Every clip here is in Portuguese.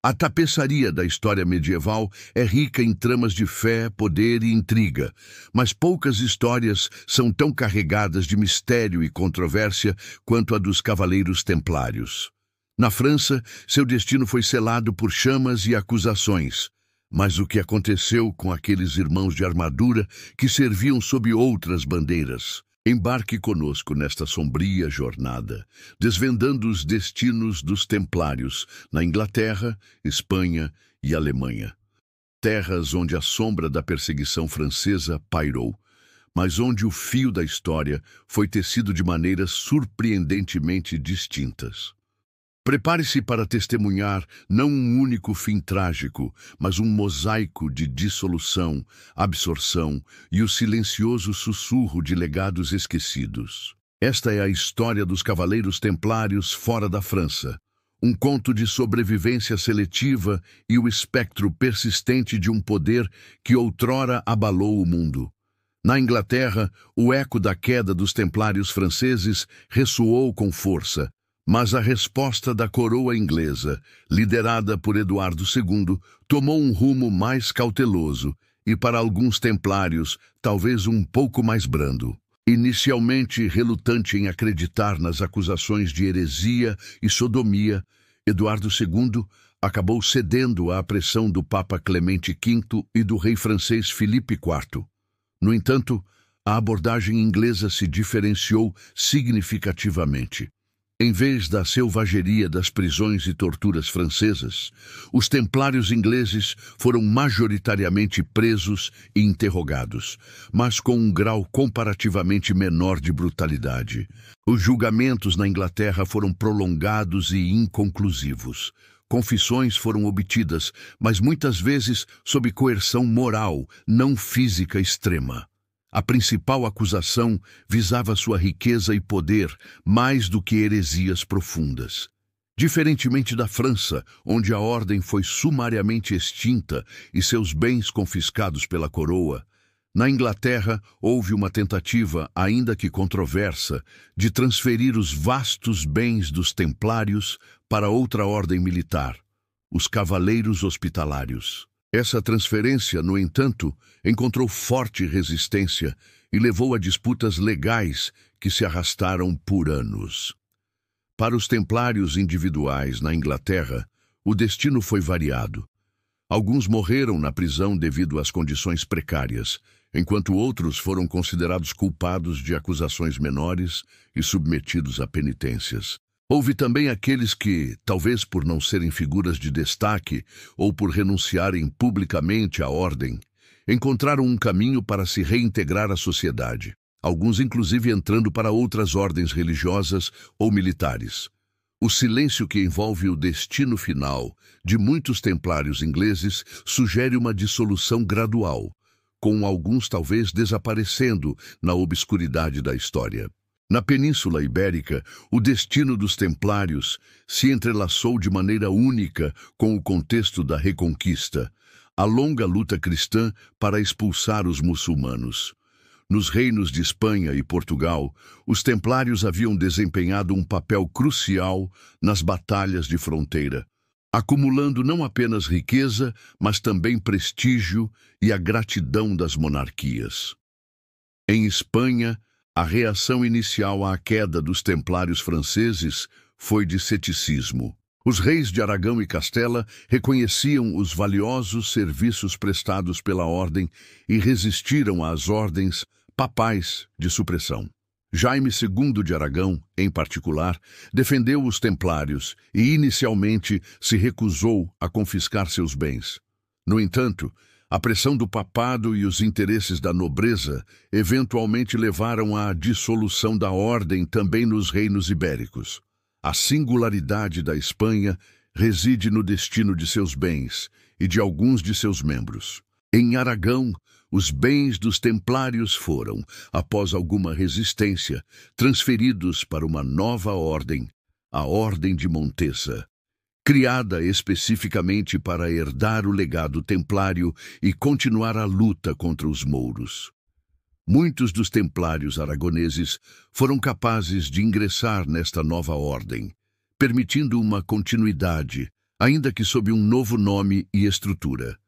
A tapeçaria da história medieval é rica em tramas de fé, poder e intriga, mas poucas histórias são tão carregadas de mistério e controvérsia quanto a dos Cavaleiros Templários. Na França, seu destino foi selado por chamas e acusações. Mas o que aconteceu com aqueles irmãos de armadura que serviam sob outras bandeiras? Embarque conosco nesta sombria jornada, desvendando os destinos dos Templários na Inglaterra, Espanha e Alemanha. Terras onde a sombra da perseguição francesa pairou, mas onde o fio da história foi tecido de maneiras surpreendentemente distintas. Prepare-se para testemunhar não um único fim trágico, mas um mosaico de dissolução, absorção e o silencioso sussurro de legados esquecidos. Esta é a história dos Cavaleiros Templários fora da França, um conto de sobrevivência seletiva e o espectro persistente de um poder que outrora abalou o mundo. Na Inglaterra, o eco da queda dos Templários franceses ressoou com força, mas a resposta da coroa inglesa, liderada por Eduardo II, tomou um rumo mais cauteloso e, para alguns templários, talvez um pouco mais brando. Inicialmente relutante em acreditar nas acusações de heresia e sodomia, Eduardo II acabou cedendo à pressão do Papa Clemente V e do rei francês Filipe IV. No entanto, a abordagem inglesa se diferenciou significativamente. Em vez da selvageria das prisões e torturas francesas, os templários ingleses foram majoritariamente presos e interrogados, mas com um grau comparativamente menor de brutalidade. Os julgamentos na Inglaterra foram prolongados e inconclusivos. Confissões foram obtidas, mas muitas vezes sob coerção moral, não física extrema. A principal acusação visava sua riqueza e poder, mais do que heresias profundas. Diferentemente da França, onde a ordem foi sumariamente extinta e seus bens confiscados pela coroa, na Inglaterra houve uma tentativa, ainda que controversa, de transferir os vastos bens dos Templários para outra ordem militar, os Cavaleiros Hospitalários. Essa transferência, no entanto, encontrou forte resistência e levou a disputas legais que se arrastaram por anos. Para os templários individuais na Inglaterra, o destino foi variado. Alguns morreram na prisão devido às condições precárias, enquanto outros foram considerados culpados de acusações menores e submetidos a penitências. Houve também aqueles que, talvez por não serem figuras de destaque ou por renunciarem publicamente à ordem, encontraram um caminho para se reintegrar à sociedade, alguns inclusive entrando para outras ordens religiosas ou militares. O silêncio que envolve o destino final de muitos templários ingleses sugere uma dissolução gradual, com alguns talvez desaparecendo na obscuridade da história. Na Península Ibérica, o destino dos templários se entrelaçou de maneira única com o contexto da Reconquista, a longa luta cristã para expulsar os muçulmanos. Nos reinos de Espanha e Portugal, os templários haviam desempenhado um papel crucial nas batalhas de fronteira, acumulando não apenas riqueza, mas também prestígio e a gratidão das monarquias. Em Espanha, a reação inicial à queda dos templários franceses foi de ceticismo. Os reis de Aragão e Castela reconheciam os valiosos serviços prestados pela ordem e resistiram às ordens papais de supressão. Jaime II de Aragão, em particular, defendeu os templários e inicialmente se recusou a confiscar seus bens. No entanto, a pressão do papado e os interesses da nobreza eventualmente levaram à dissolução da ordem também nos reinos ibéricos. A singularidade da Espanha reside no destino de seus bens e de alguns de seus membros. Em Aragão, os bens dos templários foram, após alguma resistência, transferidos para uma nova ordem, a Ordem de Montesa, criada especificamente para herdar o legado templário e continuar a luta contra os mouros. Muitos dos templários aragoneses foram capazes de ingressar nesta nova ordem, permitindo uma continuidade, ainda que sob um novo nome e estrutura.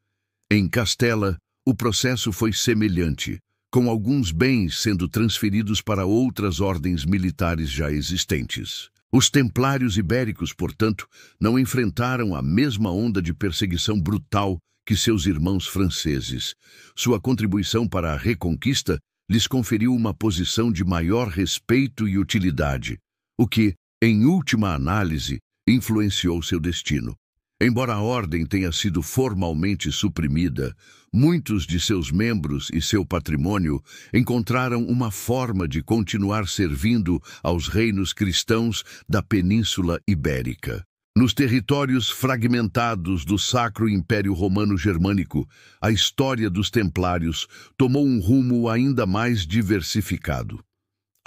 Em Castela, o processo foi semelhante, com alguns bens sendo transferidos para outras ordens militares já existentes. Os templários ibéricos, portanto, não enfrentaram a mesma onda de perseguição brutal que seus irmãos franceses. Sua contribuição para a Reconquista lhes conferiu uma posição de maior respeito e utilidade, o que, em última análise, influenciou seu destino. Embora a ordem tenha sido formalmente suprimida, muitos de seus membros e seu patrimônio encontraram uma forma de continuar servindo aos reinos cristãos da Península Ibérica. Nos territórios fragmentados do Sacro Império Romano Germânico, a história dos Templários tomou um rumo ainda mais diversificado.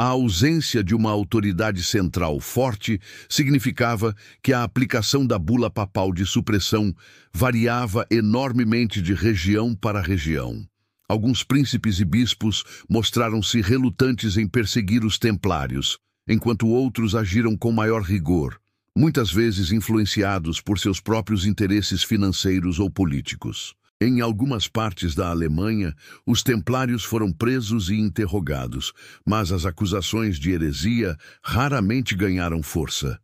A ausência de uma autoridade central forte significava que a aplicação da bula papal de supressão variava enormemente de região para região. Alguns príncipes e bispos mostraram-se relutantes em perseguir os templários, enquanto outros agiram com maior rigor, muitas vezes influenciados por seus próprios interesses financeiros ou políticos. Em algumas partes da Alemanha, os templários foram presos e interrogados, mas as acusações de heresia raramente ganharam força.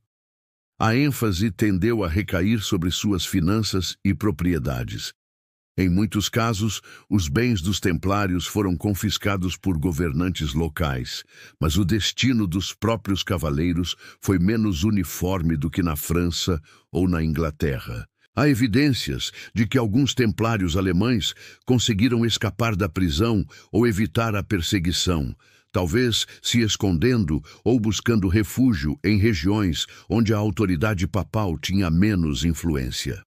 A ênfase tendeu a recair sobre suas finanças e propriedades. Em muitos casos, os bens dos templários foram confiscados por governantes locais, mas o destino dos próprios cavaleiros foi menos uniforme do que na França ou na Inglaterra. Há evidências de que alguns templários alemães conseguiram escapar da prisão ou evitar a perseguição, talvez se escondendo ou buscando refúgio em regiões onde a autoridade papal tinha menos influência.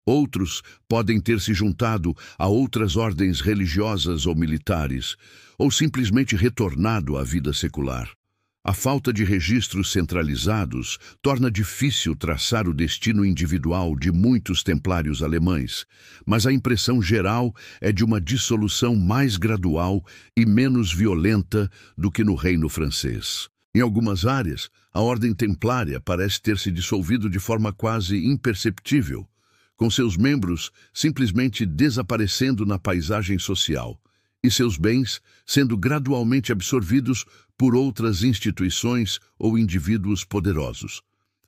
Outros podem ter se juntado a outras ordens religiosas ou militares, ou simplesmente retornado à vida secular. A falta de registros centralizados torna difícil traçar o destino individual de muitos templários alemães, mas a impressão geral é de uma dissolução mais gradual e menos violenta do que no reino francês. Em algumas áreas, a ordem templária parece ter se dissolvido de forma quase imperceptível, com seus membros simplesmente desaparecendo na paisagem social e seus bens sendo gradualmente absorvidos por outras instituições ou indivíduos poderosos.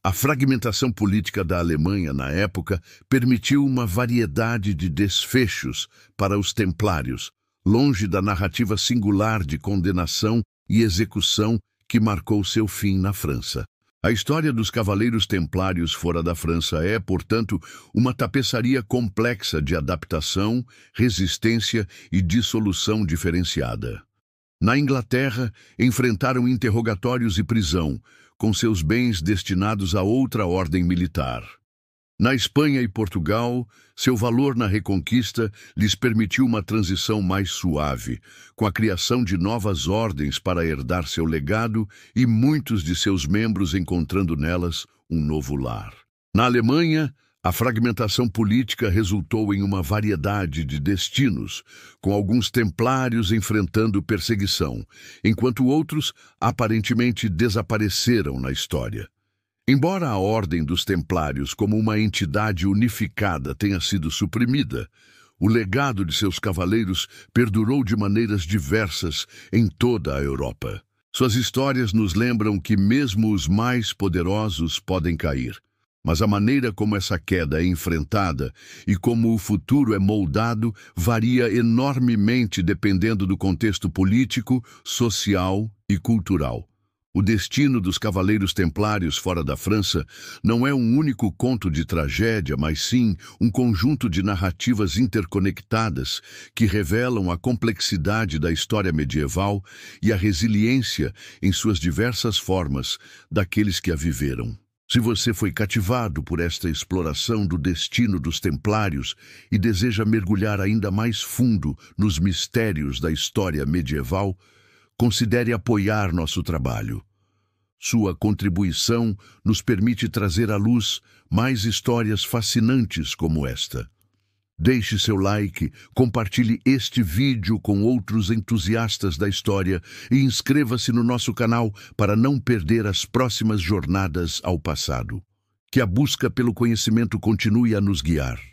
A fragmentação política da Alemanha na época permitiu uma variedade de desfechos para os templários, longe da narrativa singular de condenação e execução que marcou seu fim na França. A história dos cavaleiros templários fora da França é, portanto, uma tapeçaria complexa de adaptação, resistência e dissolução diferenciada. Na Inglaterra, enfrentaram interrogatórios e prisão, com seus bens destinados a outra ordem militar. Na Espanha e Portugal, seu valor na Reconquista lhes permitiu uma transição mais suave, com a criação de novas ordens para herdar seu legado e muitos de seus membros encontrando nelas um novo lar. Na Alemanha, a fragmentação política resultou em uma variedade de destinos, com alguns templários enfrentando perseguição, enquanto outros aparentemente desapareceram na história. Embora a Ordem dos Templários como uma entidade unificada tenha sido suprimida, o legado de seus cavaleiros perdurou de maneiras diversas em toda a Europa. Suas histórias nos lembram que mesmo os mais poderosos podem cair, mas a maneira como essa queda é enfrentada e como o futuro é moldado varia enormemente dependendo do contexto político, social e cultural. O destino dos cavaleiros templários fora da França não é um único conto de tragédia, mas sim um conjunto de narrativas interconectadas que revelam a complexidade da história medieval e a resiliência, em suas diversas formas, daqueles que a viveram. Se você foi cativado por esta exploração do destino dos templários e deseja mergulhar ainda mais fundo nos mistérios da história medieval, considere apoiar nosso trabalho. Sua contribuição nos permite trazer à luz mais histórias fascinantes como esta. Deixe seu like, compartilhe este vídeo com outros entusiastas da história e inscreva-se no nosso canal para não perder as próximas jornadas ao passado. Que a busca pelo conhecimento continue a nos guiar.